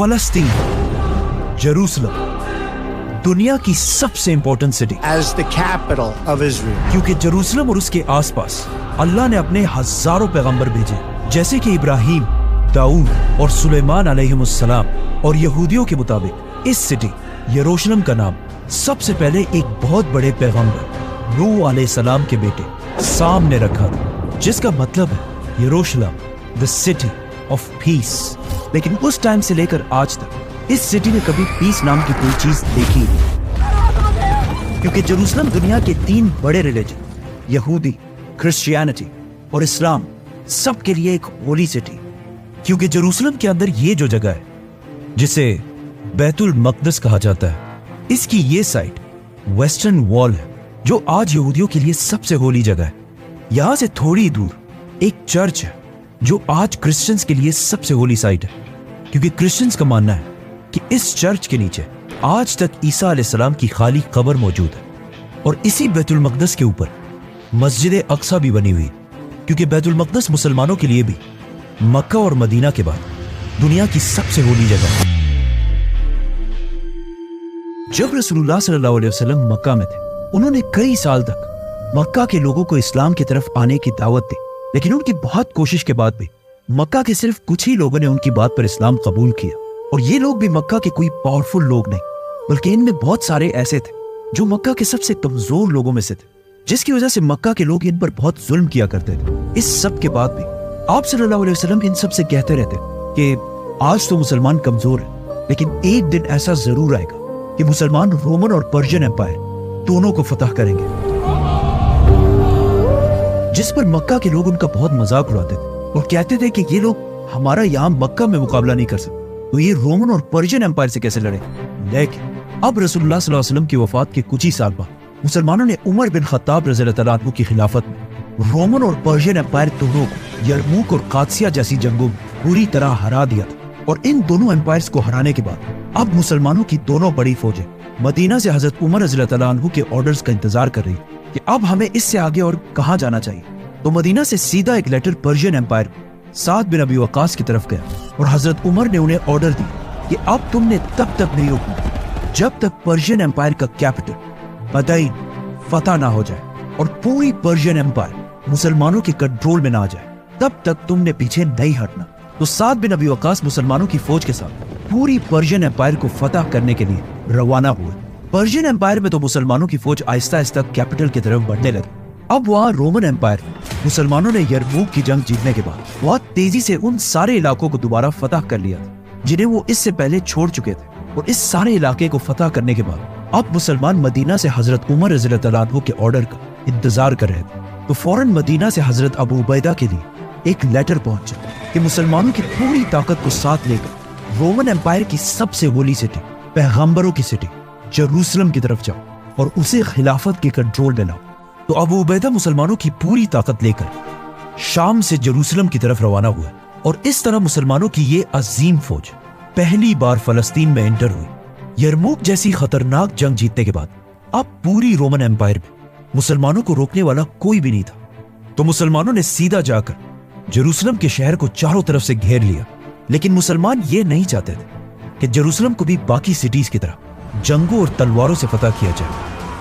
फलस्तीन, Jerusalem, दुनिया की सबसे important city as the capital of Israel. क्योंकि जेरूसलम और उसके आसपास अल्लाह ने अपने हजारों पैगंबर भेजे, जैसे कि इब्राहिम, दाऊद और सुलेमान अलैहिमुस्सलाम। और यहूदियों के मुताबिक इस सिटी यरूशलेम का नाम सबसे पहले एक बहुत बड़े पैगंबर नूह अलैहिस्सलाम के बेटे साम ने रखा था, जिसका मतलब है यरूशलेम, द सिटी ऑफ पीस। लेकिन उस टाइम से लेकर आज तक इस सिटी ने कभी पीस नाम की कोई चीज देखी नहीं, क्योंकि जेरूसलम दुनिया के 3 बड़े रिलीजन यहूदी, क्रिश्चियनिटी और इस्लाम सब के लिए एक होली सिटी। क्योंकि जेरूसलम के अंदर ये जो जगह है जिसे बैतुल मकदस कहा जाता है, इसकी ये साइड वेस्टर्न वॉल है, जो आज यहूदियों के लिए सबसे होली जगह है। यहां से थोड़ी दूर एक चर्च है जो आज क्रिश्चियंस के लिए सबसे होली साइट है, क्योंकि क्रिश्चियंस का मानना है कि इस चर्च के नीचे आज तक ईसा अलैहिस्सलाम की खाली कब्र मौजूद है। और इसी बैतुल मकदस के ऊपर मस्जिद अक्सा भी बनी हुई, क्योंकि बैतुल मकदस मुसलमानों के लिए भी मक्का और मदीना के बाद दुनिया की सबसे होली जगह है। जब रसूलुल्लाह सल्लल्लाहु अलैहि वसल्लम मक्का में थे, उन्होंने कई साल तक मक्का के लोगों को इस्लाम की तरफ आने की दावत दी, लेकिन उनकी बहुत कोशिश के बाद भी मक्का के सिर्फ कुछ ही लोगों ने उनकी बात पर इस्लाम कबूल किया। और ये लोग भी मक्का के कोई पावरफुल लोग नहीं, बल्कि इनमें बहुत सारे ऐसे थे जो मक्का के सबसे कमजोर लोगों में से थे, जिसकी वजह से मक्का के लोग इन पर बहुत जुल्म किया करते थे। इस सब के बाद भी आप सल्लल्लाहु अलैहि वसल्लम इन सब से कहते रहते कि आज तो मुसलमान कमजोर है, लेकिन एक दिन ऐसा जरूर आएगा कि मुसलमान रोमन और पर्शियन एम्पायर दोनों को फतह करेंगे। जिस पर मक्का के लोग उनका बहुत मजाक उड़ाते थे और कहते थे कि ये लोग हमारा यहाँ मक्का में मुकाबला नहीं कर सकते, तो ये रोमन और पर्शियन एम्पायर से कैसे लड़े। लेकिन अब रसूलुल्लाह सल्लल्लाहु अलैहि वसल्लम की वफात के कुछ ही साल बाद मुसलमानों ने उमर बिन खत्ताब रज़ियल्लाहु तआला अन्हु की खिलाफत में रोमन और पर्शियन एम्पायर दोनों को यरमूक और कादसिया जैसी जंगों में बुरी तरह हरा दिया था। और इन दोनों एम्पायर्स को हराने के बाद अब मुसलमानों की दोनों बड़ी फौजें मदीना से हजरत उमर रज़ियल्लाहु तआला अन्हु के ऑर्डर्स का इंतजार कर रही कि अब हमें इससे आगे और कहां जाना चाहिए। तो मदीना से सीधा एक लेटर पर्शियन एम्पायर साद बिन अबी वक्कास की तरफ गया और हजरत उमर ने उन्हें ऑर्डर दिया कि अब तुमने तब तक नहीं रुकना जब तक पर्शियन एम्पायर का कैपिटल बदाइन फतह ना हो जाए और पूरी पर्शियन एम्पायर मुसलमानों के कंट्रोल में ना आ जाए, तब तक तुमने पीछे नहीं हटना। तो साद बिन अबी वक्कास मुसलमानों की फौज के साथ पूरी पर्शियन एम्पायर को फतह करने के लिए रवाना हुए। पर्शियन एम्पायर में तो मुसलमानों की फौज आहिस्ता आहिस्ता कैपिटल की तरफ बढ़ने लगी। अब वहाँ रोमन एम्पायर मुसलमानों ने यरमूक की जंग जीतने के बाद बहुत तेजी से उन सारे इलाकों को दोबारा फतह कर लिया था जिन्हें वो इससे पहले छोड़ चुके थे। और इस सारे इलाके को फतह करने के बाद अब मुसलमान मदीना से हजरत उमर रज़ियल्लाहु तआला अन्हु के ऑर्डर का इंतजार कर रहे थे। तो फौरन मदीना से हजरत अबू उबैदा के लिए एक लेटर पहुंचा कि मुसलमानों की पूरी ताकत को साथ लेकर रोमन एम्पायर की सबसे होली सिटी, पैगंबरों की सिटी जेरूसलम की तरफ जाओ और उसे खिलाफत के कंट्रोल में लाओ। तो अबू उबैदा मुसलमानों की पूरी ताकत लेकर शाम से जेरूसलम की तरफ रवाना हुए और इस तरह मुसलमानों की ये अजीम फौज पहली बार फलस्तीन में एंटर हुई। यरमूक जैसी खतरनाक जंग जीतने के बाद अब पूरी रोमन एम्पायर में मुसलमानों को रोकने वाला कोई भी नहीं था। तो मुसलमानों ने सीधा जाकर जेरूसलम के शहर को चारों तरफ से घेर लिया। लेकिन मुसलमान ये नहीं चाहते थे कि जेरूसलम को भी बाकी सिटीज की तरह जंगों और तलवारों से फतह किया जाए,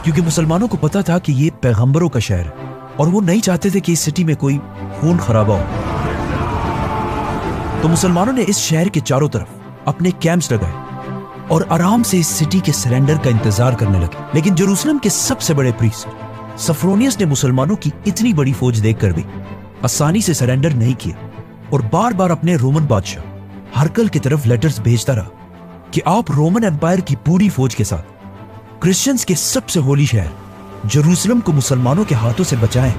क्योंकि मुसलमानों को पता था कि ये पैगंबरों का शहर है और वो नहीं चाहते थे कि इस सिटी में कोई खून खराबा हो। तो मुसलमानों ने इस शहर के चारों तरफ अपने कैंप्स लगाए और आराम से इस सिटी के सरेंडर का इंतजार करने लगे। लेकिन जेरूसलम के सबसे बड़े प्रीस्ट सफ्रोनियस ने मुसलमानों की इतनी बड़ी फौज देखकर भी आसानी से सरेंडर नहीं किया और बार बार अपने रोमन बादशाह हरकल की तरफ लेटर्स भेजता रहा कि आप रोमन एम्पायर की पूरी फौज के साथ क्रिश्चियंस के सबसे होली शहर जेरूसलम को मुसलमानों के हाथों से बचाएं।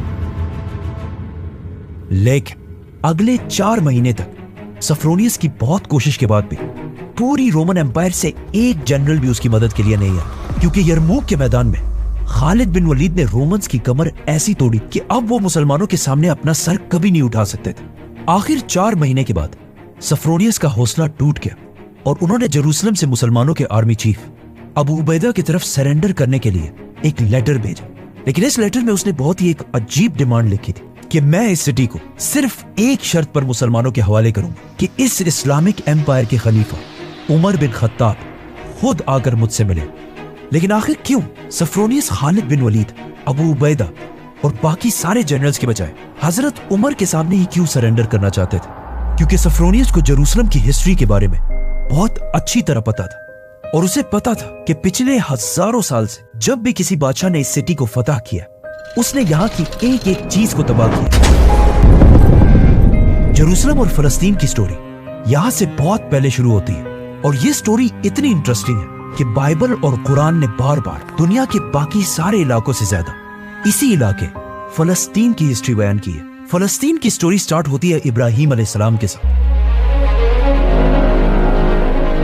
लेकिन अगले 4 महीने तक सफ्रोनियस की बहुत कोशिश के बाद भी पूरी रोमन एम्पायर से एक जनरल भी उसकी मदद के लिए नहीं आया, क्योंकि यरमूक के मैदान में खालिद बिन वलीद ने रोमन्स की कमर ऐसी तोड़ी कि अब वो मुसलमानों के सामने अपना सर कभी नहीं उठा सकते थे। आखिर 4 महीने के बाद सफ्रोनियस का हौसला टूट गया और उन्होंने जेरूसलम से मुसलमानों के आर्मी चीफ अबू उबैदा की तरफ सरेंडर करने के लिए एक लेटर भेजा। लेकिन इस लेटर में उसने बहुत ही एक अजीब डिमांड लिखी थी कि मैं इस सिटी को सिर्फ एक शर्त पर मुसलमानों के हवाले करूंगा कि इस इस्लामिक एम्पायर के खलीफा उमर बिन खत्ताब खुद आकर मुझसे मिले। लेकिन आखिर क्यों सफ्रोनियस खालिद बिन वलीद, अबू उबैदा और बाकी सारे जनरल्स के बजाय हजरत उमर के सामने ही क्यों सरेंडर करना चाहते थे? क्योंकि सफ्रोनियस को जेरूसलम की हिस्ट्री के बारे में बहुत अच्छी तरह पता था और उसे पता था कि पिछले हजारों साल से जब भी किसी बादशाह ने इस सिटी को फतह किया, उसने यहाँ की एक एक चीज को तबाह किया। जेरूसलम और फलस्तीन की स्टोरी यहाँ से बहुत पहले शुरू होती है और ये स्टोरी इतनी इंटरेस्टिंग है कि बाइबल और कुरान ने बार बार दुनिया के बाकी सारे इलाकों से ज्यादा इसी इलाके फलस्तीन की हिस्ट्री बयान की है। फलस्तीन की स्टोरी स्टार्ट होती है इब्राहिम अलैहिस्सलाम के साथ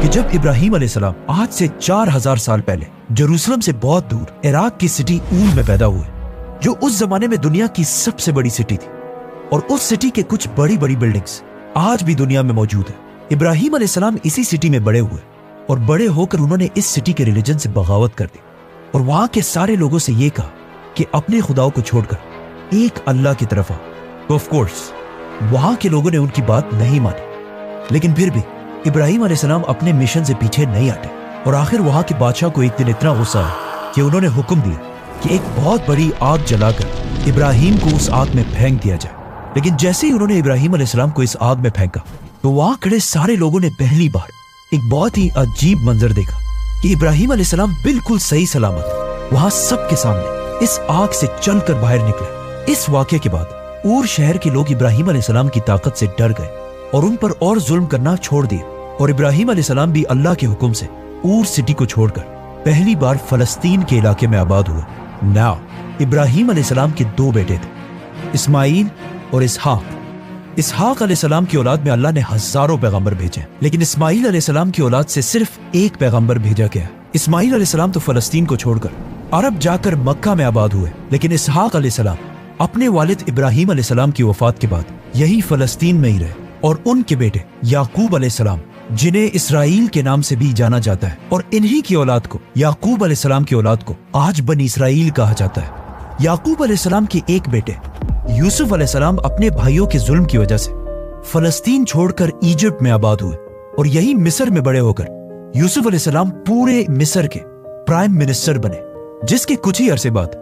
कि जब इब्राहिम अलैहिस्सलाम आज से 4000 साल पहले जेरूसलम से बहुत दूर इराक की सिटी ऊल में पैदा हुए, जो उस जमाने में दुनिया की सबसे बड़ी सिटी थी और उस सिटी के कुछ बड़ी बड़ी बिल्डिंग्स आज भी दुनिया में मौजूद है। इब्राहिम अलैहिस्सलाम इसी सिटी में बड़े हुए और बड़े होकर उन्होंने इस सिटी के रिलीजन से बगावत कर दी और वहां के सारे लोगों से ये कहा कि अपने खुदाओं को छोड़कर एक अल्लाह की तरफ आओ। तो ऑफ कोर्स वहां के लोगों ने उनकी बात नहीं मानी, लेकिन फिर भी इब्राहिम अलैहिस्सलाम अपने मिशन से पीछे नहीं हटे और आखिर वहां के बादशाह को एक दिन इतना गुस्सा आया कि उन्होंने हुक्म दिया कि एक बहुत बड़ी आग जलाकर इब्राहिम को उस आग में फेंक दिया जाए। लेकिन जैसे ही उन्होंने इब्राहिम अलैहिस्सलाम को इस आग में फेंका तो वहां खड़े सारे लोगों ने पहली बार एक बहुत ही अजीब मंजर देखा कि इब्राहिम अलैहिस्सलाम बिल्कुल सही सलामत वहां सबके सामने इस आग से चलकर बाहर निकले। इस वाकये के बाद ऊर शहर के लोग इब्राहिम अलैहिस्सलाम की ताकत से डर गए और उन पर और जुल्म करना छोड़ दिया और इब्राहिम अलैहिस्सलाम भी अल्लाह के हुक्म से ऊर सिटी को छोड़कर पहली बार फलस्तीन के इलाके में आबाद हुए। नाउ इब्राहिम अलैहिस्सलाम के दो बेटे थे, इस्माइल और इसहाक। इसहाक अलैहिस्सलाम की औलाद में अल्लाह ने हजारों पैगंबर भेजे, लेकिन इस्माइल अलैहिस्सलाम की औलाद से सिर्फ एक पैगंबर भेजा गया। इस्माइल अलैहिस्सलाम तो फलस्तीन को छोड़कर अरब जाकर मक्का में आबाद हुए, लेकिन इसहाक अलैहिस्सलाम अपने वालिद इब्राहिम अलैहिस्सलाम की वफात के बाद यही फलस्तीन में ही रहे और उनके बेटे याकूब अलैहिस्सलाम, जिन्हें इसराइल के नाम से भी जाना जाता है, और इन्हीं की औलाद को याकूब अलैहिस्सलाम की औलाद को आज बनी इसराइल कहा जाता है। याकूब अलैहिस्सलाम के एक बेटे यूसुफ अलैहिस्सलाम अपने भाइयों के जुल्म की वजह से फलस्तीन छोड़कर इजिप्ट में आबाद हुए और यही मिस्र में बड़े होकर यूसुफ अलैहिस्सलाम पूरे मिस्र के प्राइम मिनिस्टर बने, जिसके कुछ ही अरसे बाद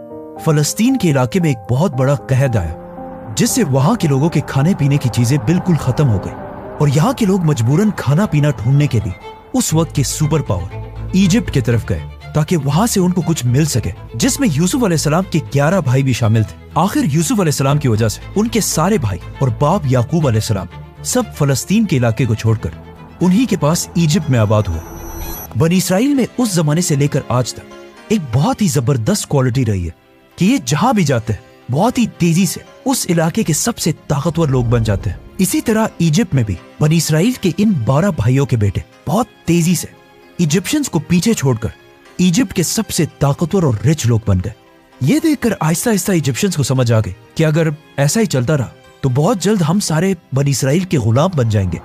फलस्तीन के इलाके में एक बहुत बड़ा कहर आया, जिससे वहां के लोगों के खाने पीने की चीजें बिल्कुल खत्म हो गई और यहाँ के लोग मजबूरन खाना पीना ढूंढने के लिए उस वक्त के सुपर पावर इजिप्ट की तरफ गए ताकि वहां से उनको कुछ मिल सके, जिसमें यूसुफ अलैहिस्सलाम के 11 भाई भी शामिल थे। आखिर यूसुफ अलैहिस्सलाम की वजह से उनके सारे भाई और बाप याकूब अलैहिस्सलाम सब फलस्तीन के इलाके को छोड़कर उन्हीं के पास इजिप्ट में आबाद हुए। बनी इसराइल में उस जमाने से लेकर आज तक एक बहुत ही जबरदस्त क्वालिटी रही है कि ये जहां भी जाते हैं बहुत ही तेजी से उस इलाके के सबसे ताकतवर लोग बन जाते हैं। इसी तरह इजिप्ट में भी बनी इसराइल के इन 12 भाइयों के बेटे बहुत तेजी से इजिप्शियंस को पीछे छोड़कर इजिप्ट के सबसे ताकतवर और रिच लोग बन गए। ये देखकर आहिस्ता आहिस्ता इजिप्शियंस को समझ आ गई कि अगर ऐसा ही चलता रहा तो बहुत जल्द हम सारे बनी इसराइल के गुलाम बन जाएंगे।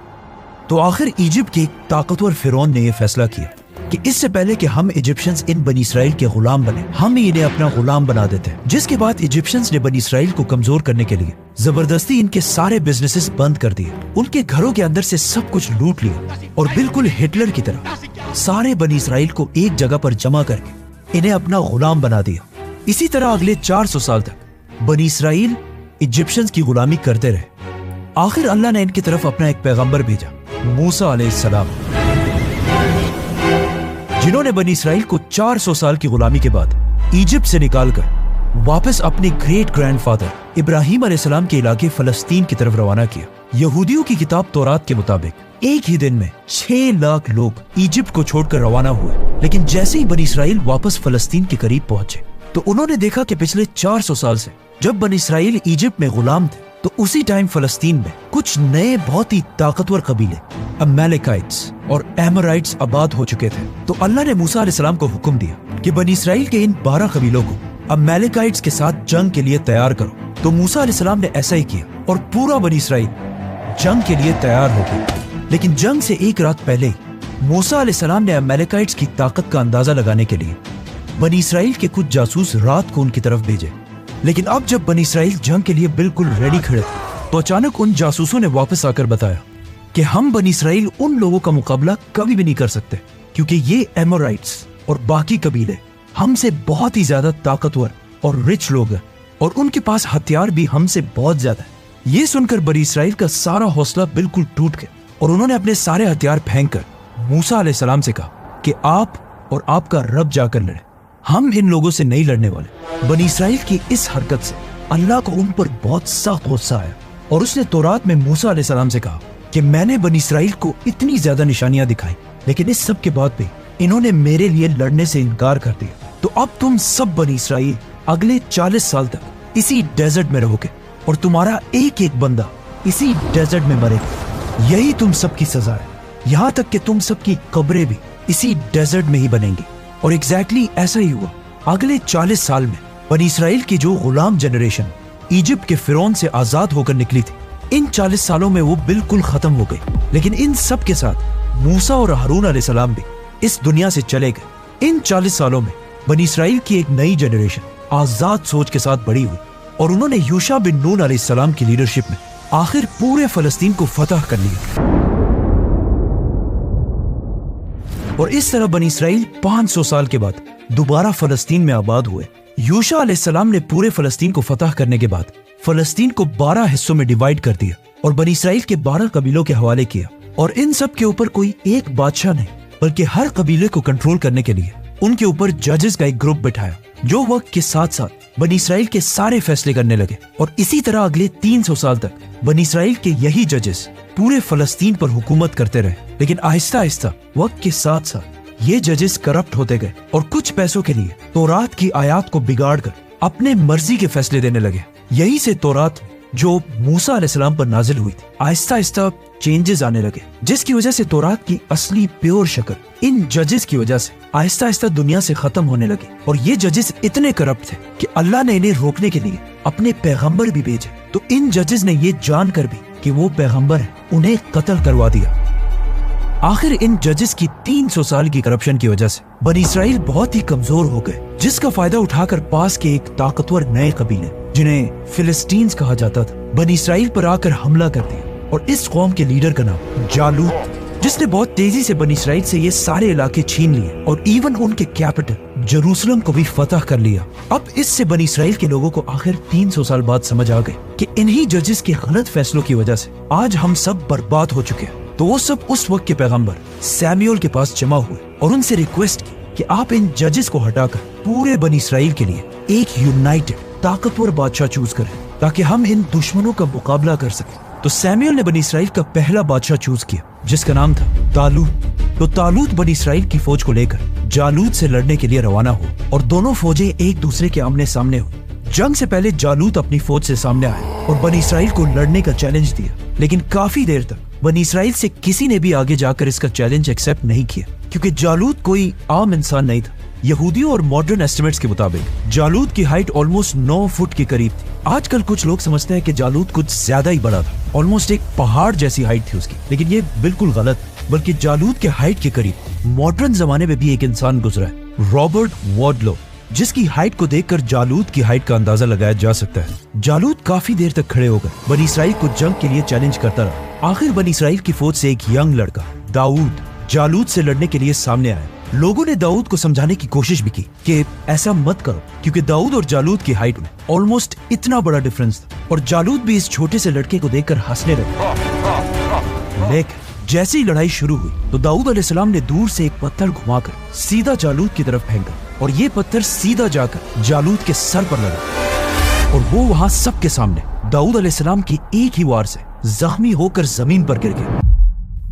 तो आखिर इजिप्ट के एक ताकतवर फिरौन ने यह फैसला किया कि इससे पहले कि हम इजिप्शियंस इन बनी इसराइल के गुलाम बने, हम ही इन्हें अपना गुलाम बना देते हैं। जिसके बाद इजिप्शियंस ने बनी इसराइल को कमजोर करने के लिए जबरदस्ती इनके सारे बिजनेसेस बंद कर दिए, उनके घरों के अंदर से सब कुछ लूट लिया और बिल्कुल हिटलर की तरह सारे बनी इसराइल को एक जगह पर जमा करके इन्हें अपना गुलाम बना दिया। इसी तरह अगले 400 साल तक बनी इसराइल इजिप्शियंस की गुलामी करते रहे। आखिर अल्लाह ने इनकी तरफ अपना एक पैगंबर भेजा, मूसा अलैहिस्सलाम, जिन्होंने बनी इसराइल को 400 साल की गुलामी के बाद इजिप्ट से निकालकर वापस अपने ग्रेट ग्रैंडफादर इब्राहिम अलैहिस्सलाम के इलाके फलस्तीन की तरफ रवाना किया। यहूदियों की किताब तौरात के मुताबिक एक ही दिन में 6 लाख लोग इजिप्ट को छोड़कर रवाना हुए, लेकिन जैसे ही बनी इसराइल वापस फलस्तीन के करीब पहुंचे तो उन्होंने देखा कि पिछले 400 साल से जब बनी इसराइल इजिप्ट में गुलाम थे तो उसी टाइम फलस्तीन में कुछ नए बहुत ही ताकतवर कबीले अमेलेकाइट्स और एमोराइट्स आबाद हो चुके थे। तो अल्लाह ने मूसा अलैहिस्सलाम को हुक्म दिया कि बनी इसराइल के इन 12 कबीलों को अमेलेकाइट्स के साथ जंग के लिए तैयार करो। तो मूसा अलैहिस्सलाम ने ऐसा ही किया और पूरा बनी इसराइल जंग के लिए तैयार हो गया। लेकिन जंग से एक रात पहले ही मूसा अलैहिस्सलाम ने अमेलेकाइट्स की ताकत का अंदाजा लगाने के लिए बनी इसराइल के कुछ जासूस रात को उनकी तरफ भेजे। लेकिन अब जब बनी इसराइल जंग के लिए बिल्कुल रेडी खड़े थे तो अचानक उन जासूसों ने वापस आकर बताया कि हम बनी इसराइल उन लोगों का मुकाबला कभी भी नहीं कर सकते, क्योंकि ये एमोराइट्स और बाकी कबीले हमसे बहुत ही ज्यादा ताकतवर और रिच लोग हैं, और उनके पास हथियार भी हमसे बहुत ज्यादा है। ये सुनकर बनी इसराइल का सारा हौसला बिल्कुल टूट गया और उन्होंने अपने सारे हथियार फेंककर मूसा अलैहिस्सलाम से कहा कि आप और आपका रब जाकर लड़े, हम इन लोगों से नहीं लड़ने वाले। बनी इसराइल की इस हरकत से अल्लाह को उन पर बहुत सख्त गुस्सा आया और उसने तौरात में मूसा अलैहिस्सलाम से कहा कि मैंने बनी इसराइल को इतनी ज्यादा निशानियां दिखाई, लेकिन इस सब के बाद भी इन्होंने मेरे लिए लड़ने से इनकार कर दिया। तो अब तुम सब बनी इसराइल अगले 40 साल तक इसी डेजर्ट में रहोगे और तुम्हारा एक एक बंदा इसी डेजर्ट में मरेगा। यही तुम सबकी सजा है, यहाँ तक कि तुम सबकी कब्रें भी इसी डेजर्ट में ही बनेंगी। और एग्जैक्टली ऐसा ही हुआ। अगले 40 साल में बनी इसराइल की जो गुलाम जनरेशन इजिप्ट के फिरौन से आजाद होकर निकली थी, इन 40 सालों में वो बिल्कुल खत्म हो गई। लेकिन इन सब के साथ मूसा और हारून अलैहिस्सलाम भी इस दुनिया से चले गए। इन 40 सालों में बनी इसराइल की एक नई जनरेशन आजाद सोच के साथ बड़ी हुई और उन्होंने यूशा बिन नून अलैहिस्सलाम की लीडरशिप में आखिर पूरे फलस्तीन को फतह कर लिया। और इस तरह बनी इसराइल 500 साल के बाद दोबारा फलस्तीन में आबाद हुए। यूशा अलैहिस्सलाम ने पूरे फलस्तीन को फतह करने के बाद फलस्तीन को 12 हिस्सों में डिवाइड कर दिया और बनी इसराइल के 12 कबीलों के हवाले किया। और इन सब के ऊपर कोई एक बादशाह नहीं, बल्कि हर कबीले को कंट्रोल करने के लिए उनके ऊपर जजेस का एक ग्रुप बिठाया, जो वक्त के साथ साथ बनी इसराइल के सारे फैसले करने लगे। और इसी तरह अगले 300 साल तक बनी इसराइल के यही जजेस पूरे फलस्तीन पर हुकूमत करते रहे। लेकिन आहिस्ता आहिस्ता वक्त के साथ साथ ये जजेस करप्ट होते गए और कुछ पैसों के लिए तौरात की आयात को बिगाड़कर अपने मर्जी के फैसले देने लगे। यही से तौरात जो मूसा अलैहिस्सलाम पर नाजिल हुई थी, आहिस्ता आहिस्ता चेंजेस आने लगे, जिसकी वजह से तौरात की असली प्योर शक्ल इन जजेस की वजह से आहिस्ता आहिस्ता दुनिया से खत्म होने लगी। और ये जजेस इतने करप्ट थे कि अल्लाह ने इन्हें रोकने के लिए अपने पैगंबर भी भेजे। तो इन जजेस ने ये जानकर भी कि वो पैगंबर है, उन्हें कत्ल करवा दिया। आखिर इन जजेस की 300 साल की करप्शन की वजह से बनी इसराइल बहुत ही कमजोर हो गए, जिसका फायदा उठाकर पास के एक ताकतवर नए कबीले जिन्हें फिलिस्तीन्स कहा जाता था, बनी इसराइल पर आकर हमला कर दिया। और इस कौम के लीडर का नाम जालूत, जिसने बहुत तेजी से बनी इसराइल से ये सारे इलाके छीन लिए और इवन उनके कैपिटल जेरूसलम को भी फतह कर लिया। अब इससे बनी इसराइल के लोगों को आखिर 300 साल बाद समझ आ गए कि इन्हीं जजेस के गलत फैसलों की वजह से आज हम सब बर्बाद हो चुके हैं। तो वो सब उस वक्त के पैगंबर सैमुएल के पास जमा हुए और उनसे रिक्वेस्ट की कि आप इन जजेस को हटाकर पूरे बनी इसराइल के लिए एक यूनाइटेड ताकतवर बादशाह चूज करें, ताकि हम इन दुश्मनों का मुकाबला कर सकें। तो सैमुएल ने बनी इसराइल का पहला बादशाह चूज किया, जिसका नाम था तालूत। तो तालूत बनी इसराइल की फौज को लेकर जालूत से लड़ने के लिए रवाना हुआ और दोनों फौजें एक दूसरे के आमने सामने हुई। जंग से पहले जालूत अपनी फौज से सामने आया और बनी इसराइल को लड़ने का चैलेंज दिया, लेकिन काफी देर तक बनी इसराइल से किसी ने भी आगे जाकर इसका चैलेंज एक्सेप्ट नहीं किया, क्योंकि जालूत कोई आम इंसान नहीं था। यहूदियों और मॉडर्न एस्टिमेट्स के मुताबिक जालूत की हाइट ऑलमोस्ट 9 फुट के करीब थी। आजकल कुछ लोग समझते हैं कि जालूत कुछ ज्यादा ही बड़ा था, ऑलमोस्ट एक पहाड़ जैसी हाइट थी उसकी, लेकिन ये बिल्कुल गलत, बल्कि जालूत के हाइट के करीब मॉडर्न जमाने में भी एक इंसान गुजरा है, रॉबर्ट वॉडलो, जिसकी हाइट को देखकर जालूत की हाइट का अंदाजा लगाया जा सकता है। जालूत काफी देर तक खड़े होकर बनी इसराइल को जंग के लिए चैलेंज करता रहा। आखिर बनी इसराइल की फौज से एक यंग लड़का दाऊद जालूत से लड़ने के लिए सामने आया। लोगों ने दाऊद को समझाने की कोशिश भी की कि ऐसा मत करो, क्योंकि दाऊद और जालूत की हाइट में ऑलमोस्ट इतना बड़ा डिफरेंस था और जालूत भी इस छोटे से लड़के को देखकर हंसने लगे। लेकिन जैसे ही लड़ाई शुरू हुई तो दाऊद अलैहिस्सलाम ने दूर से एक पत्थर घुमाकर सीधा जालूत की तरफ फेंका और ये पत्थर सीधा जाकर जालूत के सर पर लगा और वो वहां सबके सामने दाऊद अलैहिस्सलाम की एक ही वार से जख्मी होकर जमीन पर गिर गया।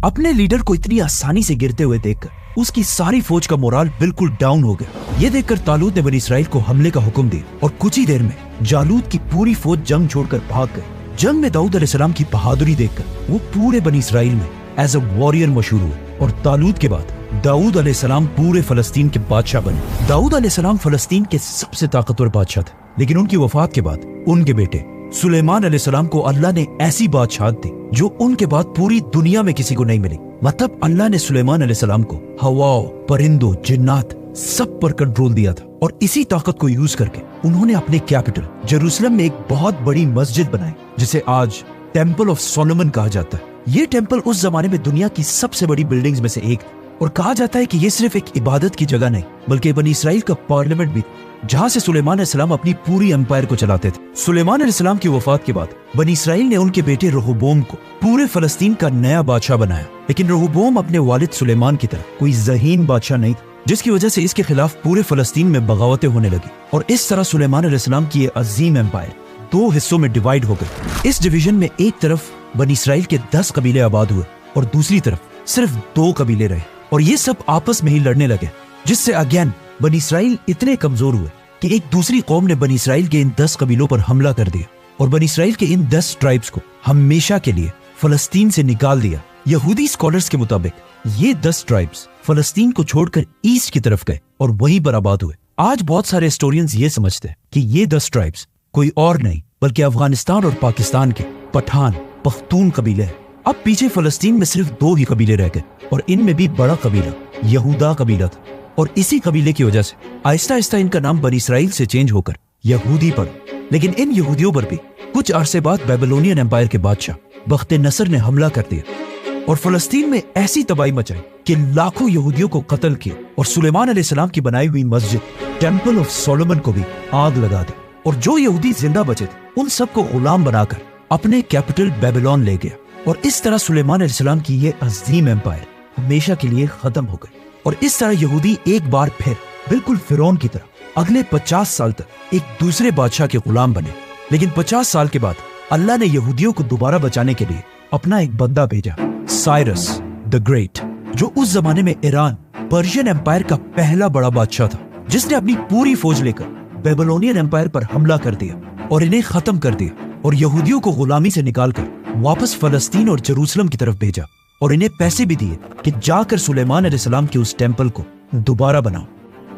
अपने लीडर को इतनी आसानी से गिरते हुए देखकर उसकी सारी फौज का मोराल बिल्कुल डाउन हो गया। ये देखकर तालूत ने बनी इसराइल को हमले का हुक्म दिया और कुछ ही देर में जालूत की पूरी फौज जंग छोड़कर भाग गई। जंग में दाऊद अलैहिस्सलाम की बहादुरी देखकर वो पूरे बनी इसराइल में एज अ वॉरियर मशहूर हुए और तालूत के बाद दाऊद अलैहिस्सलाम पूरे फलस्तीन के बादशाह बने। दाऊद अलैहिस्सलाम फलस्तीन के सबसे ताकतवर बादशाह थे, लेकिन उनकी वफात के बाद उनके बेटे सुलेमान अलैहिस्सलाम को अल्लाह ने ऐसी बादशाहत दी जो उनके बाद पूरी दुनिया में किसी को नहीं मिली। मतलब अल्लाह ने सुलेमान अलैहिस्सलाम को हवाओं, परिंदों, जिन्नात सब पर कंट्रोल दिया था और इसी ताकत को यूज करके उन्होंने अपने कैपिटल जेरूसलम में एक बहुत बड़ी मस्जिद बनाई, जिसे आज टेम्पल ऑफ सोलोमन कहा जाता है। ये टेम्पल उस जमाने में दुनिया की सबसे बड़ी बिल्डिंग्स में से एक, और कहा जाता है कि ये सिर्फ एक इबादत की जगह नहीं बल्कि बनी इसराइल का पार्लियामेंट भी, जहां से सुलेमान अलैहिस्सलाम अपनी पूरी एम्पायर को चलाते थे। सुलेमान अलैहिस्सलाम की वफात के बाद बनी इसराइल ने उनके बेटे रहोबोम को पूरे फलस्तीन का नया बादशाह बनाया, लेकिन रहोबोम अपने वालिद सुलेमान की तरह कोई ज़हीन बादशाह नहीं था, जिसकी वजह से इसके खिलाफ पूरे फलस्तीन में बगावतें होने लगी, और इस तरह सुलेमान अलैहिस्सलाम की ये अजीम एम्पायर 2 हिस्सों में डिवाइड हो गई। इस डिवीजन में एक तरफ बनी इसराइल के 10 कबीले आबाद हुए और दूसरी तरफ सिर्फ 2 कबीले रहे, और ये सब आपस में ही लड़ने लगे, जिससे अगेन बनी इसराइल इतने कमजोर हुए कि एक दूसरी कौम ने बनी इसराइल के इन 10 कबीलों पर हमला कर दिया और बनी इसराइल के इन 10 ट्राइब्स को हमेशा के लिए फलस्तीन से निकाल दिया। यहूदी स्कॉलर्स के मुताबिक ये 10 ट्राइब्स फलस्तीन को छोड़कर ईस्ट की तरफ गए और वहीं पर आबाद हुए। आज बहुत सारे हिस्टोरियंस ये समझते हैं कि ये 10 ट्राइब्स कोई और नहीं बल्कि अफगानिस्तान और पाकिस्तान के पठान पख्तून कबीले हैं। अब पीछे फलस्तीन में सिर्फ 2 ही कबीले रह गए, और इनमें भी बड़ा कबीला यहूदा कबीला था, और इसी कबीले की वजह से आहिस्ता आहिस्ता इनका नाम बनी इसराइल से चेंज होकर यहूदी पड़ा। लेकिन इन यहूदियों पर भी कुछ अरसे बाद बेबीलोनियन एम्पायर के बादशाह बख्त नसर ने हमला कर दिया और फलस्तीन में ऐसी तबाही मचाई कि लाखों यहूदियों को कत्ल किया, और सुलेमान अलैहिस्सलाम की बनाई हुई मस्जिद टेम्पल ऑफ सोलोमन को भी आग लगा दी, और जो यहूदी जिंदा बचे थे उन सबको गुलाम बनाकर अपने कैपिटल बेबीलोन ले गया, और इस तरह सुलेमान अलैहिस्सलाम की ये अजीम एम्पायर हमेशा के लिए खत्म हो गई। और इस तरह यहूदी एक बार फिर बिल्कुल फिरौन की तरह अगले 50 साल तक एक दूसरे बादशाह के गुलाम बने। लेकिन 50 साल के बाद अल्लाह ने यहूदियों को दोबारा बचाने के लिए अपना एक बंदा भेजा, साइरस द ग्रेट, जो उस जमाने में ईरान पर्शियन एम्पायर का पहला बड़ा बादशाह था, जिसने अपनी पूरी फौज लेकर बेबीलोनियन एम्पायर पर हमला कर दिया और इन्हें खत्म कर दिया, और यहूदियों को गुलामी से निकालकर वापस फलस्तीन और जेरूसलम की तरफ भेजा, और इन्हें पैसे भी दिए कि जाकर सुलेमान अलैहिस्सलाम के उस टेम्पल को दोबारा बनाओ।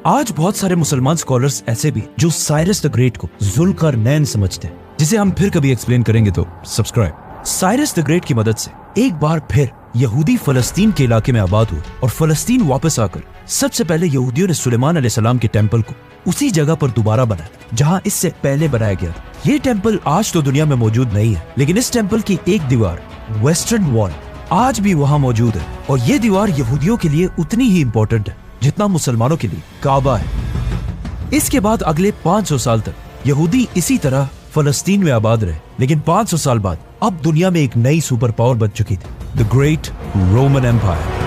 आज बहुत सारे मुसलमान स्कॉलर्स ऐसे भी जो साइरस द ग्रेट को जुल्करनैन समझते हैं, जिसे हम फिर कभी एक्सप्लेन करेंगे, तो सब्सक्राइब। साइरस द ग्रेट की मदद से एक बार फिर यहूदी फलस्तीन के इलाके में आबाद हुए, और फलस्तीन वापस आकर सबसे पहले यहूदियों ने सुलेमान अलैहिस्सलाम के टेम्पल को उसी जगह पर दोबारा बनाया जहां इससे पहले बनाया गया था। ये टेम्पल आज तो दुनिया में मौजूद नहीं है, लेकिन इस टेम्पल की एक दीवार वेस्टर्न वॉल आज भी वहां मौजूद है, और ये दीवार यहूदियों के लिए उतनी ही इंपॉर्टेंट है जितना मुसलमानों के लिए काबा है। इसके बाद अगले 500 साल तक यहूदी इसी तरह फलस्तीन में आबाद रहे, लेकिन 500 साल बाद अब दुनिया में एक नई सुपर पावर बन चुकी थी, द ग्रेट रोमन एम्पायर,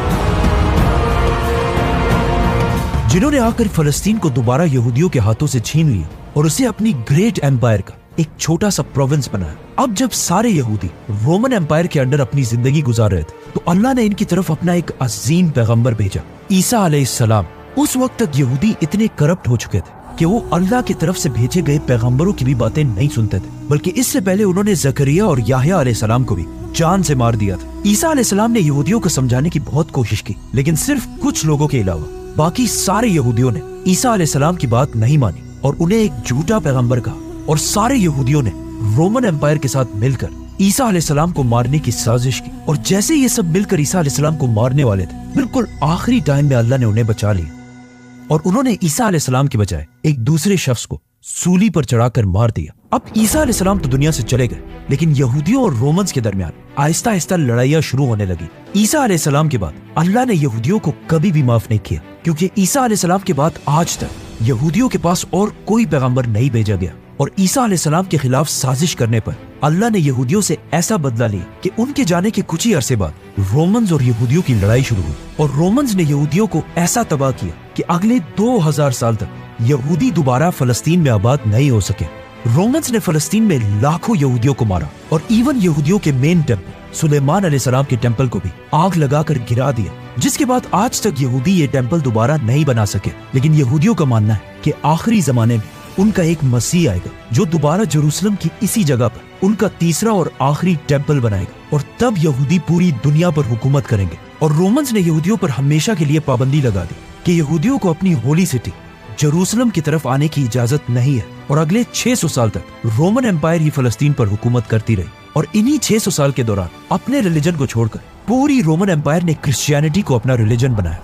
जिन्होंने आकर फलस्तीन को दोबारा यहूदियों के हाथों से छीन लिया और उसे अपनी ग्रेट एम्पायर का एक छोटा सा प्रोविंस बनाया। अब जब सारे यहूदी रोमन एम्पायर के अंडर अपनी जिंदगी गुजार रहे थे, तो अल्लाह ने इनकी तरफ अपना एक अजीम पैगंबर भेजा, ईसा अलैहिस्सलाम। उस वक्त तक यहूदी इतने करप्ट हो चुके थे कि वो अल्लाह की तरफ से भेजे गए पैगंबरों की भी बातें नहीं सुनते थे, बल्कि इससे पहले उन्होंने जकरिया और याह्या अलैहिस्सलाम को भी जान से मार दिया था। ईसा अलैहिस्सलाम ने यहूदियों को समझाने की बहुत कोशिश की, लेकिन सिर्फ कुछ लोगों के अलावा बाकी सारे यहूदियों ने ईसा अलैहिस्सलाम की बात नहीं मानी और उन्हें एक झूठा पैगंबर कहा, और सारे यहूदियों ने रोमन एम्पायर के साथ मिलकर ईसा अलैहिस्सलाम को मारने की साजिश की। और जैसे ये सब मिलकर ईसा अलैहिस्सलाम को मारने वाले थे, बिल्कुल आखिरी टाइम में अल्लाह ने उन्हें बचा लिया, और उन्होंने ईसा अलैहिस्सलाम के बजाय एक दूसरे शख्स को सूली पर चढ़ाकर मार दिया। अब ईसा अलैहिस्सलाम तो दुनिया से चले गए, लेकिन यहूदियों और रोमन्स के दरमियान आहिस्ता आहिस्ता लड़ाइयां शुरू होने लगी। ईसा अलैहिस्सलाम के बाद अल्लाह ने यहूदियों को कभी भी माफ नहीं किया, क्योंकि ईसा अलैहिस्सलाम के बाद आज तक यहूदियों के पास और कोई पैगंबर नहीं भेजा गया, और ईसा अलैहिस्सलाम के खिलाफ साजिश करने पर अल्लाह ने यहूदियों से ऐसा बदला लिया कि उनके जाने के कुछ ही अरसे बाद रोमन्स और यहूदियों की लड़ाई शुरू हुई, और रोमन्स ने यहूदियों को ऐसा तबाह किया कि अगले 2000 साल तक यहूदी दोबारा फलस्तीन में आबाद नहीं हो सके। रोमन्स ने फलस्तीन में लाखों यहूदियों को मारा, और इवन यहूदियों के मेन टेम्पल सुलेमान अलैहिस्सलाम के टेम्पल को भी आग लगाकर गिरा दिया, जिसके बाद आज तक यहूदी ये टेम्पल दोबारा नहीं बना सके। लेकिन यहूदियों का मानना है कि आखिरी जमाने में उनका एक मसीह आएगा जो दोबारा जेरूसलम की इसी जगह पर उनका तीसरा और आखिरी टेम्पल बनाएगा, और तब यहूदी पूरी दुनिया पर हुकूमत करेंगे। और रोमन्स ने यहूदियों पर हमेशा के लिए पाबंदी लगा दी कि यहूदियों को अपनी होली सिटी जेरूसलम की तरफ आने की इजाजत नहीं है, और अगले 600 साल तक रोमन एम्पायर ही फलस्तीन पर हुकूमत करती रही। और इन्हीं 600 साल के दौरान अपने रिलीजन को छोड़कर पूरी रोमन एम्पायर ने क्रिश्चियनिटी को अपना रिलीजन बनाया।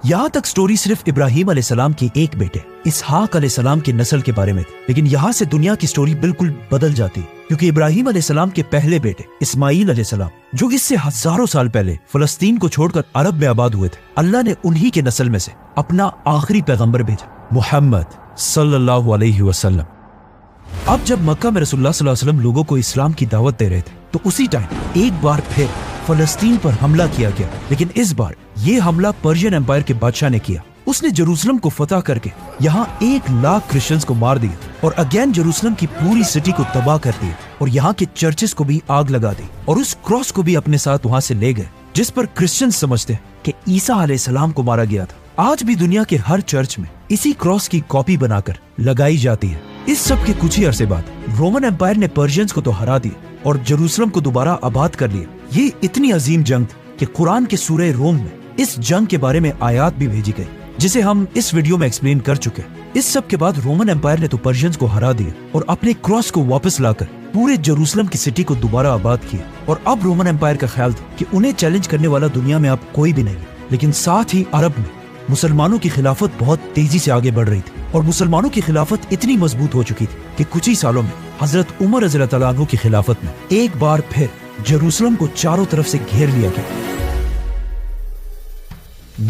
यहाँ तक स्टोरी सिर्फ इब्राहिम अलैहिस्सलाम के एक बेटे इसहाक अलैहिस्सलाम की नस्ल के बारे में थी, लेकिन यहाँ से दुनिया की स्टोरी बिल्कुल बदल जाती है, क्योंकि इब्राहिम अलैहिस्सलाम के पहले बेटे इस्माईल अलैहिस्सलाम, जो इससे हजारों साल पहले फलस्तीन को छोड़कर अरब में आबाद हुए थे, अल्लाह ने उन्हीं के नस्ल में से अपना आखिरी पैगंबर भेजा, मुहम्मद सल्लल्लाहु अलैहि वसल्लम। अब जब मक्का में रसूलुल्लाह सल्लल्लाहु अलैहि वसल्लम लोगों को इस्लाम की दावत दे रहे थे, तो उसी टाइम एक बार फिर फलस्तीन पर हमला किया गया। लेकिन इस बार ये हमला पर्शियन एम्पायर के बादशाह ने किया। उसने जेरूसलम को फतह करके यहाँ 1 लाख क्रिश्चियंस को मार दिया और अगेन जेरूसलम की पूरी सिटी को तबाह कर दिया और यहाँ के चर्चेस को भी आग लगा दी और उस क्रॉस को भी अपने साथ वहाँ से ले गए, जिस पर क्रिश्चियंस समझते हैं कि ईसा अलैहिस्सलाम को मारा गया था। आज भी दुनिया के हर चर्च में इसी क्रॉस की कॉपी बनाकर लगाई जाती है। इस सब के कुछ ही अरसे बाद रोमन एम्पायर ने पर्शियंस को तो हरा दिया और जेरूसलम को दोबारा आबाद कर लिया। ये इतनी अजीम जंग थी कि कुरान के सूरह रोम में इस जंग के बारे में आयात भी भेजी गई, जिसे हम इस वीडियो में एक्सप्लेन कर चुके हैं। इस सब के बाद रोमन एम्पायर ने तो पर्शियंस को हरा दिया और अपने क्रॉस को वापस लाकर पूरे जेरूसलम की सिटी को दोबारा आबाद किया। और अब रोमन एम्पायर का ख्याल था कि उन्हें चैलेंज करने वाला दुनिया में अब कोई भी नहीं। लेकिन साथ ही अरब में मुसलमानों की खिलाफत बहुत तेजी से आगे बढ़ रही थी और मुसलमानों की खिलाफत इतनी मजबूत हो चुकी थी कि कुछ ही सालों में हजरत उमर रज़ियल्लाहु तआला अन्हु की खिलाफत में एक बार फिर जेरूसलम को चारों तरफ से घेर लिया गया।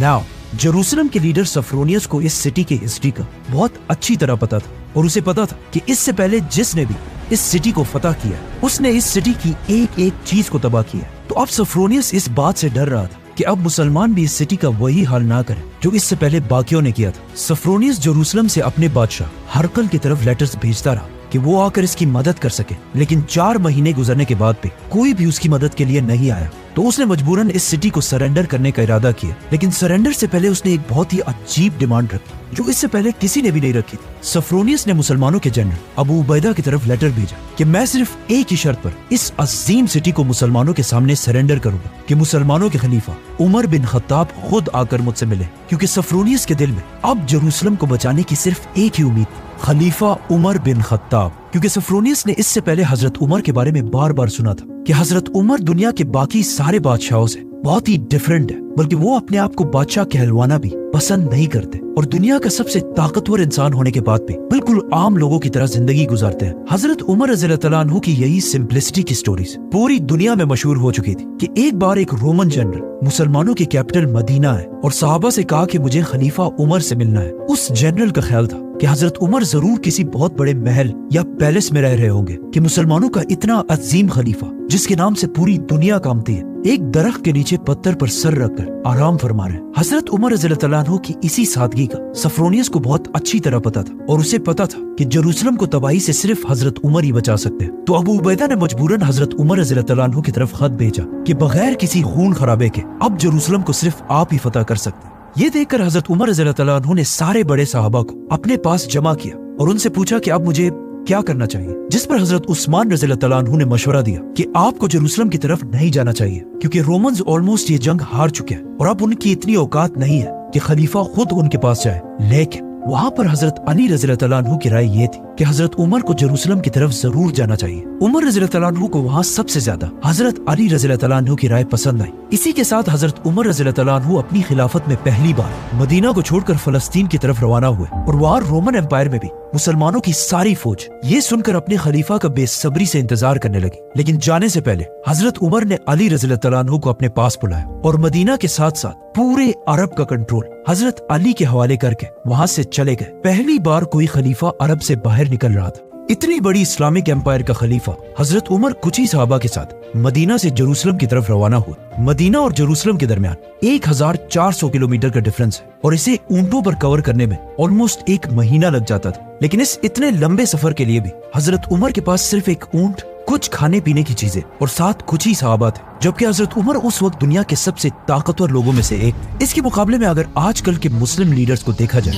नाउ जेरूसलम के लीडर सफरोनियस को इस सिटी की हिस्ट्री का बहुत अच्छी तरह पता था और उसे पता था कि इससे पहले जिसने भी इस सिटी को फतह किया, उसने इस सिटी की एक एक चीज को तबाह किया। तो अब सफरोनियस इस बात से डर रहा था कि अब मुसलमान भी इस सिटी का वही हाल ना करें जो इससे पहले बाकियों ने किया था। सफरोनियस जेरूसलम से अपने बादशाह हरकल की तरफ लेटर्स भेजता रहा कि वो आकर इसकी मदद कर सके, लेकिन 4 महीने गुजरने के बाद भी कोई भी उसकी मदद के लिए नहीं आया। तो उसने मजबूरन इस सिटी को सरेंडर करने का इरादा किया। लेकिन सरेंडर से पहले उसने एक बहुत ही अजीब डिमांड रखी जो इससे पहले किसी ने भी नहीं रखी थी। सफरोनियस ने मुसलमानों के जनरल अबू उबैदा की तरफ लेटर भेजा कि मैं सिर्फ एक ही शर्त पर इस अजीम सिटी को मुसलमानों के सामने सरेंडर करूंगा कि मुसलमानों के खलीफा उमर बिन खत्ताब खुद आकर मुझसे मिले, क्योंकि सफरोनियस के दिल में अब जेरूसलम को बचाने की सिर्फ एक ही उम्मीद थी, खलीफा उमर बिन खत्ताब। क्योंकि सफरोनियस ने इससे पहले हजरत उमर के बारे में बार बार सुना था कि हजरत उमर दुनिया के बाकी सारे बादशाहों से बहुत ही डिफरेंट है, बल्कि वो अपने आप को बादशाह कहलवाना भी पसंद नहीं करते और दुनिया का सबसे ताकतवर इंसान होने के बाद भी बिल्कुल आम लोगों की तरह जिंदगी गुजारते हैं। हजरत उमर रज़ियल्लाहु तआला अन्हु की यही सिंपलिसिटी की स्टोरीज पूरी दुनिया में मशहूर हो चुकी थी कि एक बार एक रोमन जनरल मुसलमानों की कैपिटल मदीना है और सहाबा से कहा कि मुझे खलीफा उमर से मिलना है। उस जनरल का ख्याल था कि हजरत उमर जरूर किसी बहुत बड़े महल या पैलेस में रह रहे होंगे कि मुसलमानों का इतना अजीम खलीफा जिसके नाम से पूरी दुनिया कांपती है, एक दरख्त के नीचे पत्थर पर सर रखकर आराम फरमा रहे। हजरत उमर रज़ियल्लाहु तआला अन्हु की इसी सादगी का सफरोनियस को बहुत अच्छी तरह पता था और उसे पता था कि जेरूसलम को तबाही से सिर्फ हजरत उमर ही बचा सकते हैं। तो अबू उबैदा ने मजबूरन हजरत उमर रज़ियल्लाहु तआला अन्हु की तरफ खत भेजा कि बगैर किसी खून खराबे के अब जेरूसलम को सिर्फ आप ही फतह कर सकते हैं। ये देखकर हजरत उमर रज़ियल्लाहु तआला अन्हु ने सारे बड़े सहाबा को अपने पास जमा किया और उनसे पूछा कि अब मुझे क्या करना चाहिए, जिस पर हजरत उस्मान रज़ियल्लाहु तआला अन्हु ने मशवरा दिया कि आपको जेरूसलम की तरफ नहीं जाना चाहिए क्योंकि रोमन्स ऑलमोस्ट ये जंग हार चुके हैं और अब उनकी इतनी औकात नहीं है कि खलीफा खुद उनके पास जाए। लेकिन वहाँ पर हजरत अली रज़ियल्लाहु तआला अन्हु की राय ये थी कि हजरत उमर को जेरूसलम की तरफ जरूर जाना चाहिए। उमर रज़ियल्लाहु तआला अन्हु को वहाँ सबसे ज्यादा हजरत अली रज़ियल्लाहु तआला अन्हु की राय पसंद आई। इसी के साथ हजरत उमर रज़ियल्लाहु तआला अन्हु अपनी खिलाफत में पहली बार मदीना को छोड़कर फलस्तीन की तरफ रवाना हुए और वहाँ रोमन एम्पायर में भी मुसलमानों की सारी फौज ये सुनकर अपने खलीफा का बेसब्री से इंतजार करने लगी। लेकिन जाने से पहले हजरत उमर ने अली रज़ियल्लाहु तआला अन्हु को अपने पास बुलाया और मदीना के साथ साथ पूरे अरब का कंट्रोल हजरत अली के हवाले करके वहाँ से चले गए। पहली बार कोई खलीफा अरब से बाहर निकल रहा था। इतनी बड़ी इस्लामिक एम्पायर का खलीफा हजरत उमर कुछ ही सहाबा के साथ मदीना से जेरूसलम की तरफ रवाना हुआ। मदीना और जेरूसलम के दरमियान 1400 किलोमीटर का डिफरेंस है और इसे ऊंटों पर कवर करने में ऑलमोस्ट 1 महीना लग जाता था। लेकिन इस इतने लंबे सफर के लिए भी हजरत उमर के पास सिर्फ एक ऊंट, कुछ खाने पीने की चीजें और साथ कुछ ही सहाबा थे, जबकि हजरत उमर उस वक्त दुनिया के सबसे ताकतवर लोगों में से एक थे। इसके मुकाबले में अगर आजकल के मुस्लिम लीडर्स को देखा जाए,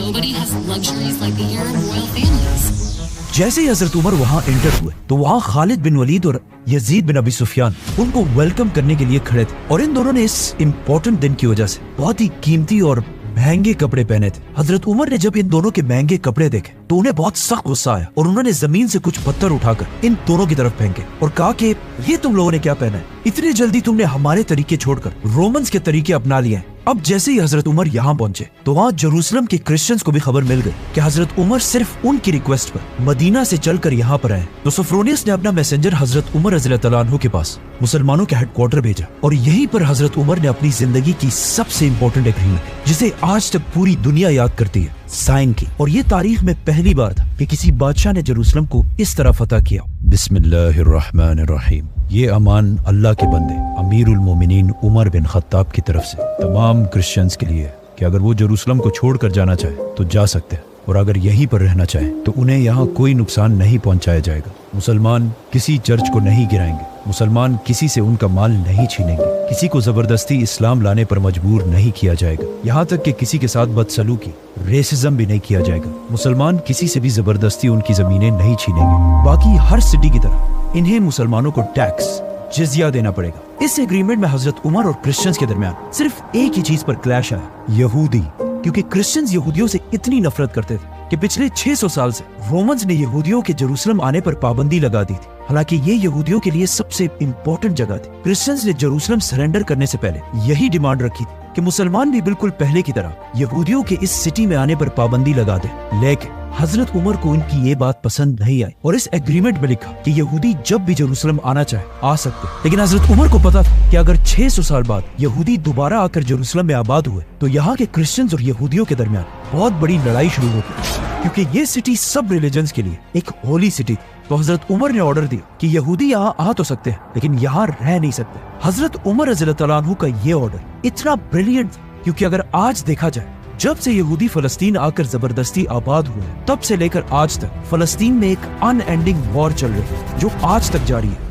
जैसे ही हजरत उमर वहाँ एंटर हुए तो वहाँ खालिद बिन वलीद और यजीद बिन अबी सुफियान उनको वेलकम करने के लिए खड़े थे और इन दोनों ने इस इम्पोर्टेंट दिन की वजह से बहुत ही कीमती और महंगे कपड़े पहने थे। हजरत उमर ने जब इन दोनों के महंगे कपड़े देखे तो उन्हें बहुत सख्त गुस्सा आया और उन्होंने जमीन से कुछ पत्थर उठाकर इन दोनों की तरफ फेंके और कहा कि ये तुम लोगों ने क्या पहना है, इतनी जल्दी तुमने हमारे तरीके छोड़कर रोमन्स के तरीके अपना लिए हैं। अब जैसे ही हजरत उमर यहाँ पहुंचे तो वहाँ जेरूसलम के क्रिश्चियंस को भी खबर मिल गई कि हजरत उमर सिर्फ उनकी रिक्वेस्ट पर मदीना से चलकर यहाँ पर आए। तो सोफ्रोनियस ने अपना मैसेंजर हजरत उमर रज़ियल्लाहु तआला अन्हु के पास मुसलमानों के हेडक्वार्टर भेजा और यहीं पर हजरत उमर ने अपनी जिंदगी की सबसे इम्पोर्टेंट एग्रीमेंट, जिसे आज तक पूरी दुनिया याद करती है, साइन की। और ये तारीख में पहली बार था कि किसी बादशाह ने जेरूसलम को इस तरह फतह किया। बिस्मिल्लाहिर्रहमानिर्रहीम। ये अमान अल्लाह के बंदे अमीरुल मोमिनीन उमर बिन खत्ताब की तरफ से तमाम क्रिश्चियंस के लिए कि अगर वो जेरूसलम को छोड़कर जाना चाहे तो जा सकते हैं, और अगर यहीं पर रहना चाहे तो उन्हें यहाँ कोई नुकसान नहीं पहुंचाया जाएगा। मुसलमान किसी चर्च को नहीं गिराएंगे, मुसलमान किसी से उनका माल नहीं छीनेंगे, किसी को जबरदस्ती इस्लाम लाने पर मजबूर नहीं किया जाएगा, यहाँ तक कि किसी के साथ बदसलूकी रेसिज्म भी नहीं किया जाएगा। मुसलमान किसी से भी जबरदस्ती उनकी जमीनें नहीं छीनेंगे। बाकी हर सिटी की तरह इन्हें मुसलमानों को टैक्स जिजिया देना पड़ेगा। इस एग्रीमेंट में हजरत उमर और क्रिश्चियंस के दरमियान सिर्फ एक ही चीज पर क्लैश आया, यहूदी। क्योंकि क्रिश्चियंस यहूदियों से इतनी नफरत करते थे कि पिछले 600 साल से रोमन्स ने यहूदियों के जेरूसलम आने पर पाबंदी लगा दी थी। हालांकि ये यहूदियों के लिए सबसे इम्पोर्टेंट जगह थी। क्रिश्चियंस ने जेरूसलम सरेंडर करने से पहले यही डिमांड रखी थी कि मुसलमान भी बिल्कुल पहले की तरह यहूदियों के इस सिटी में आने पर पाबंदी लगा दे। लेकिन हजरत उमर को इनकी ये बात पसंद नहीं आई और इस एग्रीमेंट में लिखा कि यहूदी जब भी जेरूसलम आना चाहे आ सकते। लेकिन हजरत उमर को पता था कि अगर 600 साल बाद यहूदी दोबारा आकर जेरूसलम में आबाद हुए तो यहाँ के क्रिश्चियंस और यहूदियों के दरमियान बहुत बड़ी लड़ाई शुरू होगी, क्योंकि ये सिटी सब रिलीजन्स के लिए एक होली सिटी थी। तो हजरत उमर ने ऑर्डर दिया कि यहूदी यहाँ आ तो सकते हैं लेकिन यहाँ रह नहीं सकते। हजरत उमर रज़ियल्लाहु तआला अन्हु का ये ऑर्डर इतना ब्रिलियंट था क्योंकि अगर आज देखा जाए, जब से यहूदी फलस्तीन आकर जबरदस्ती आबाद हुए तब से लेकर आज तक फलस्तीन में एक अनएंडिंग वॉर चल रही है जो आज तक जारी है।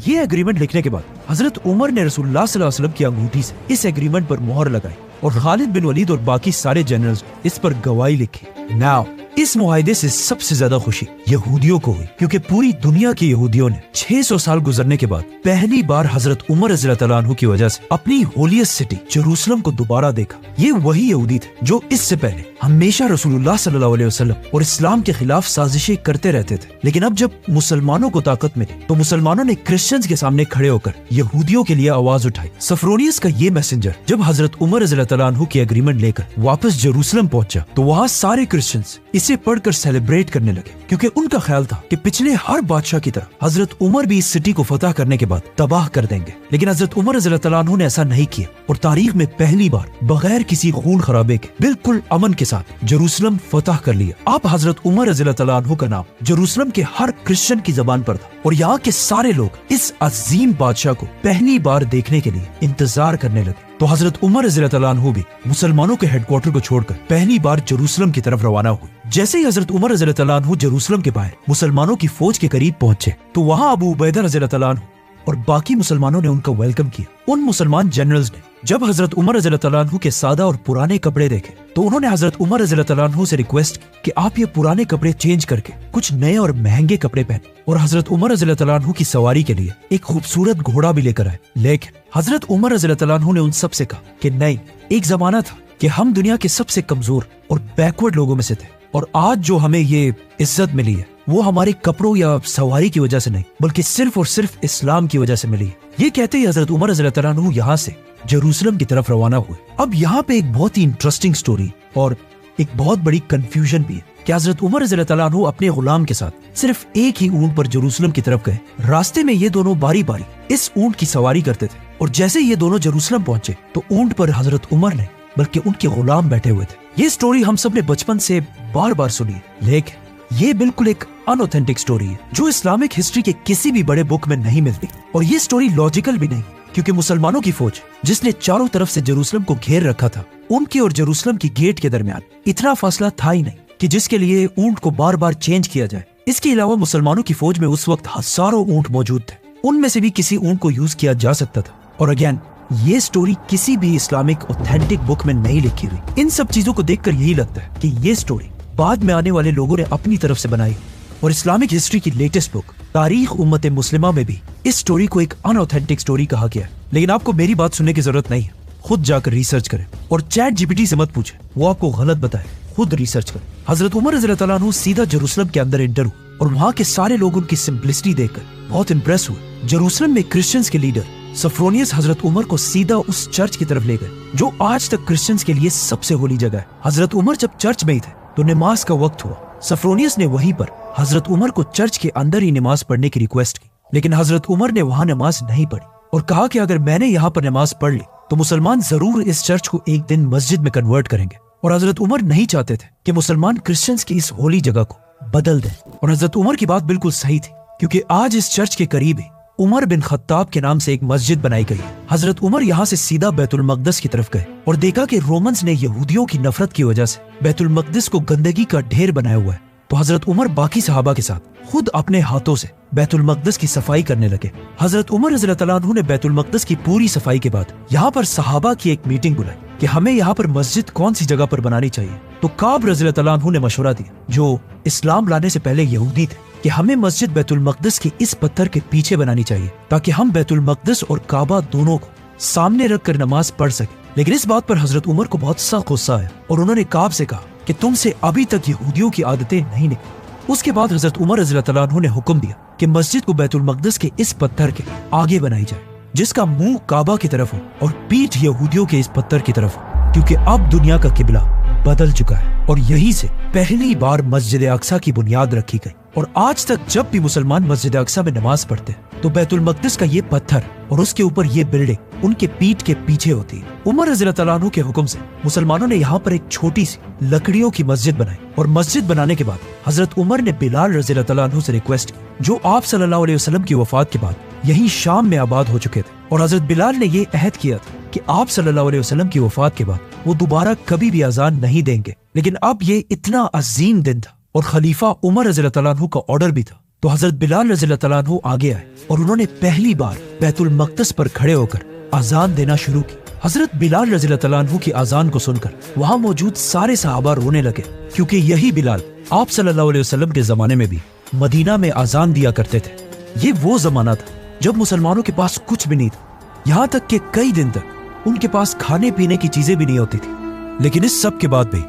ये एग्रीमेंट लिखने के बाद हजरत उमर ने रसूलुल्लाह सल्लल्लाहु अलैहि वसल्लम की अंगूठी से इस एग्रीमेंट पर मोहर लगाई और खालिद बिन वलीद और बाकी सारे जनरल्स इस पर गवाही लिखी। नाउ इस मुआहिदे से सबसे ज्यादा खुशी यहूदियों को हुई क्योंकि पूरी दुनिया के यहूदियों ने 600 साल गुजरने के बाद पहली बार हजरत उमर रज़ियल्लाहु तआला अन्हु की वजह से अपनी होलियस्ट सिटी जेरूसलम को दोबारा देखा। ये वही यहूदी थे जो इससे पहले हमेशा रसूलुल्लाह सल्लल्लाहु अलैहि वसल्लम और इस्लाम के खिलाफ साजिशें करते रहते थे। लेकिन अब जब मुसलमानों को ताकत मिली तो मुसलमानों ने क्रिश्चियंस के सामने खड़े होकर यहूदियों के लिए आवाज उठाई। सफरोनियस का ये मैसेंजर जब हजरत उमर रज़ियल्लाहु तआला अन्हु की एग्रीमेंट लेकर वापस जेरूसलम पहुंचा तो वहाँ सारे क्रिश्चियंस इसे पढ़कर सेलिब्रेट करने लगे क्योंकि उनका ख्याल था कि पिछले हर बादशाह की तरह हजरत उमर भी इस सिटी को फतह करने के बाद तबाह कर देंगे। लेकिन हजरत उमर रज़ियल्लाहु तआला अन्हु ने ऐसा नहीं किया और तारीख में पहली बार बगैर किसी खून खराबे के बिल्कुल अमन के साथ जेरूसलम फतह कर लिया। अब हजरत उमर रज़ियल्लाहु तआला अन्हु का नाम जेरूसलम के हर क्रिश्चियन की जबान पर था और यहाँ के सारे लोग इस अजीम बादशाह को पहली बार देखने के लिए इंतजार करने लगे। तो हजरत उमर रज़ियल्लाहु तआला अन्हु भी मुसलमानों के हेडक्वार्टर को छोड़कर पहली बार जेरूसलम की तरफ रवाना हुए। जैसे ही हजरत उमर रज़ियल्लाहु तआला अन्हु जेरूसलम के बाहर मुसलमानों की फौज के करीब पहुंचे तो वहाँ अबू उबैदा रज़ियल्लाहु तआला अन्हु और बाकी मुसलमानों ने उनका वेलकम किया। उन मुसलमान जनरल्स ने जब हजरत उमर रज़ियल्लाहु तआला अन्हु के सादा और पुराने कपड़े देखे तो उन्होंने हजरत उमर रज़ियल्लाहु तआला अन्हु से रिक्वेस्ट की कि आप ये पुराने कपड़े चेंज करके कुछ नए और महंगे कपड़े पहने और हजरत उमर रज़ियल्लाहु तआला अन्हु की सवारी के लिए एक खूबसूरत घोड़ा भी लेकर आए। लेकिन हजरत उमर रज़ियल्लाहु तआला अन्हु ने उन सब से कहा कि नहीं, एक जमाना था कि हम दुनिया के सबसे कमजोर और बैकवर्ड लोगों में से थे और आज जो हमें ये इज्जत मिली है वो हमारे कपड़ों या सवारी की वजह से नहीं बल्कि सिर्फ और सिर्फ इस्लाम की वजह से मिली है। ये कहते ही हजरत उमर रज़ियल्लाहु तआला अन्हु यहाँ से जेरूसलम की तरफ रवाना हुए। अब यहाँ पे एक बहुत ही इंटरेस्टिंग स्टोरी और एक बहुत बड़ी कंफ्यूजन भी है कि हजरत उमर रज़ियल्लाहु तआला अन्हु अपने गुलाम के साथ सिर्फ एक ही ऊंट पर जेरूसलम की तरफ गए। रास्ते में ये दोनों बारी बारी इस ऊंट की सवारी करते थे और जैसे ये दोनों जेरूसलम पहुंचे तो ऊंट पर हजरत उमर ने बल्कि उनके गुलाम बैठे हुए थे। ये स्टोरी हम सब ने बचपन से बार बार सुनी है, लेकिन ये बिल्कुल एक अनऑथेंटिक स्टोरी है जो इस्लामिक हिस्ट्री के किसी भी बड़े बुक में नहीं मिलती और ये स्टोरी लॉजिकल भी नहीं क्योंकि मुसलमानों की फौज जिसने चारों तरफ से जेरूसलम को घेर रखा था, उनके और जेरूसलम की गेट के दरमियान इतना फासला था ही नहीं कि जिसके लिए ऊंट को बार बार चेंज किया जाए। इसके अलावा मुसलमानों की फौज में उस वक्त हजारों ऊंट मौजूद थे, उनमें से भी किसी ऊंट को यूज किया जा सकता था। और अगेन ये स्टोरी किसी भी इस्लामिक ऑथेंटिक बुक में नहीं लिखी हुई। इन सब चीजों को देखकर यही लगता है कि ये स्टोरी बाद में आने वाले लोगों ने अपनी तरफ से बनाई और इस्लामिक हिस्ट्री की लेटेस्ट बुक तारीख उम्मत मुस्लिमा में भी इस स्टोरी को एक अनऑथेंटिक स्टोरी कहा गया है। लेकिन आपको मेरी बात सुनने की जरूरत नहीं है, खुद जाकर रिसर्च करें और चैट जीपीटी से मत पूछे, वो आपको गलत बताए, खुद रिसर्च करें। हजरत उमर रज़ियल्लाहु तआला अन्हु सीधा जेरूसलम के अंदर एंटर हुए और वहाँ के सारे लोग उनकी सिंपलिसिटी देखकर बहुत इंप्रेस हुए। जेरूसलम में क्रिश्चियंस के लीडर सफ्रोनियस हजरत उमर को सीधा उस चर्च की तरफ ले गए जो आज तक क्रिश्चियंस के लिए सबसे होली जगह है। हजरत उमर जब चर्च में ही थे तो नमाज का वक्त हुआ। सफ्रोनियस ने वहीं पर हजरत उमर को चर्च के अंदर ही नमाज पढ़ने की रिक्वेस्ट की, लेकिन हजरत उमर ने वहां नमाज नहीं पढ़ी और कहा कि अगर मैंने यहाँ पर नमाज पढ़ ली तो मुसलमान जरूर इस चर्च को एक दिन मस्जिद में कन्वर्ट करेंगे। और हजरत उमर नहीं चाहते थे कि मुसलमान क्रिश्चियंस की इस होली जगह को बदल दें। और हजरत उमर की बात बिल्कुल सही थी, क्योंकि आज इस चर्च के करीब ही उमर बिन खत्ताब के नाम से एक मस्जिद बनाई गई। हजरत उमर यहाँ से सीधा बैतुल मकदस की तरफ गए और देखा कि रोमन्स ने यहूदियों की नफरत की वजह से बैतुल मकदस को गंदगी का ढेर बनाया हुआ है। तो हजरत उमर बाकी सहाबा के साथ खुद अपने हाथों से बैतुल मकदस की सफाई करने लगे। हजरत उमर रज़ियल्लाहु अन्हु ने बैतुल मकदस की पूरी सफाई के बाद यहाँ पर सहाबा की एक मीटिंग बुलाई कि हमें यहाँ पर मस्जिद कौन सी जगह पर बनानी चाहिए। तो काब रज़ियल्लाहु अन्हु ने मशवरा दिया, जो इस्लाम लाने से पहले यहूदी थे, कि हमें मस्जिद बैतुल मकदस के इस पत्थर के पीछे बनानी चाहिए ताकि हम बैतुल मकदस और काबा दोनों को सामने रखकर नमाज पढ़ सके। लेकिन इस बात पर हजरत उमर को बहुत सा गुस्सा आया और उन्होंने काब से कहा कि तुमसे अभी तक यहूदियों की आदतें नहीं निकली। उसके बाद हजरत उमर रज़ियल्लाहु अन्हु ने हुक्म दिया कि मस्जिद को बैतुल मकदस के इस पत्थर के आगे बनाई जाए, जिसका मुंह काबा की तरफ हो और पीठ यहूदियों के इस पत्थर की तरफ हो, क्योंकि अब दुनिया का किबला बदल चुका है। और यहीं से पहली बार मस्जिद अक्सा की बुनियाद रखी गई। और आज तक जब भी मुसलमान मस्जिद अक्सा में नमाज पढ़ते हैं तो बैतुल मकदस का ये पत्थर और उसके ऊपर ये बिल्डिंग उनके पीठ के पीछे होती है। उमर रज़ियल्लाहु अन्हु के हुक्म से मुसलमानों ने यहाँ पर एक छोटी सी लकड़ियों की मस्जिद बनाई। और मस्जिद बनाने के बाद हजरत उमर ने बिलाल रज़ियल्लाहु अन्हु से रिक्वेस्ट की, जो आप सल्लल्लाहु अलैहि वसल्लम की वफात के बाद यही शाम में आबाद हो चुके थे। और हजरत बिलाल ने ये अहद किया था कि आप सल्लल्लाहु अलैहि वसल्लम की वफात के बाद वो दोबारा कभी भी अजान नहीं देंगे। लेकिन अब ये इतना अजीम दिन था और खलीफा उमर रज़ियल्लाहु अन्हु का ऑर्डर भी था। तो हजरत बिलाल रज़ियल्लाहु अन्हु आगे आए और उन्होंने पहली बार बैतुल मकदस पर खड़े होकर अजान देना शुरू की। हजरत बिलाल रज़ियल्लाहु अन्हु की अजान को सुनकर वहाँ मौजूद सारे सहाबा रोने लगे, क्योंकि यही बिलाल आप सल्लल्लाहु अलैहि वसल्लम के जमाने में भी मदीना में अजान दिया करते थे। ये वो जमाना था जब मुसलमानों के पास कुछ भी नहीं था, यहाँ तक कि कई दिन तक उनके पास खाने पीने की चीजें भी नहीं होती थी। लेकिन इस सब के बाद भी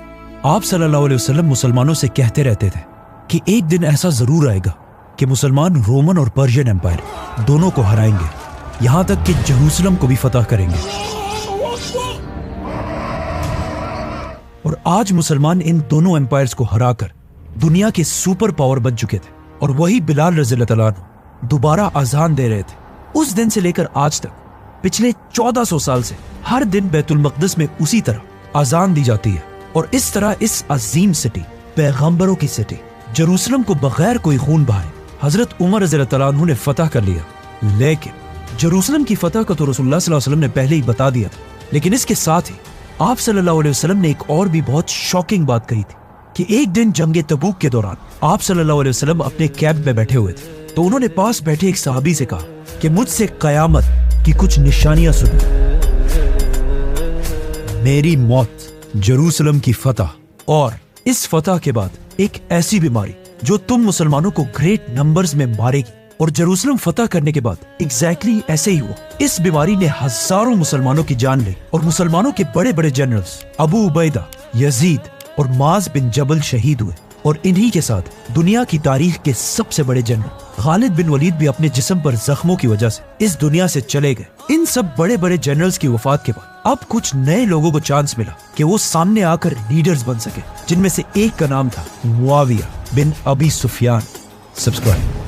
आप सल्लल्लाहु अलैहि वसल्लम मुसलमानों से कहते रहते थे कि एक दिन ऐसा जरूर आएगा कि मुसलमान रोमन और पर्शियन एम्पायर दोनों को हराएंगे, यहाँ तक कि जेरूसलम को भी फतह करेंगे। और आज मुसलमान इन दोनों एम्पायर्स को हराकर दुनिया के सुपर पावर बन चुके थे। और वही बिलाल रज़ियल्लाहु अन्हु दोबारा अजान दे रहे थे। उस दिन से लेकर आज तक पिछले 1400 साल से हर दिन बैतुल मकदस में उसी तरह अजान दी जाती है। और इस तरह इस अजीम सिटी, पैगंबरों की सिटी जेरूसलम को बगैर कोई खून बहाए हजरत उमर रज़ियल्लाहु अन्हु ने फतह कर लिया। लेकिन जेरूसलम की फतह का तो रसूलुल्लाह सल्लल्लाहु अलैहि वसल्लम ने पहले ही बता दिया था। लेकिन इसके साथ ही आप सल्लल्लाहु अलैहि वसल्लम ने एक और भी बहुत शॉकिंग बात कही थी कि एक दिन जंगे तबूक के दौरान आप सल्लल्लाहु अलैहि वसल्लम अपने कैब में बैठे हुए थे, तो उन्होंने पास बैठे एक सहाबी से कहा कि मुझसे कयामत की कुछ निशानियां सुनो। मेरी मौत, जेरूसलम की फतह और इस फतह के बाद एक ऐसी बीमारी जो तुम मुसलमानों को ग्रेट नंबर्स में मारेगी। और जेरूसलम फतह करने के बाद एग्जैक्टली ऐसे ही हुआ। इस बीमारी ने हजारों मुसलमानों की जान ली और मुसलमानों के बड़े बड़े जनरल्स अबू उबैदा, यजीद और माज बिन जबल शहीद हुए। और इन्हीं के साथ दुनिया की तारीख के सबसे बड़े जनरल खालिद बिन वलीद भी अपने जिस्म पर जख्मों की वजह से इस दुनिया से चले गए। इन सब बड़े बड़े जनरल्स की वफात के बाद अब कुछ नए लोगों को चांस मिला कि वो सामने आकर लीडर्स बन सके, जिनमें से एक का नाम था मुआविया बिन अबी सुफियान। सब्सक्राइब।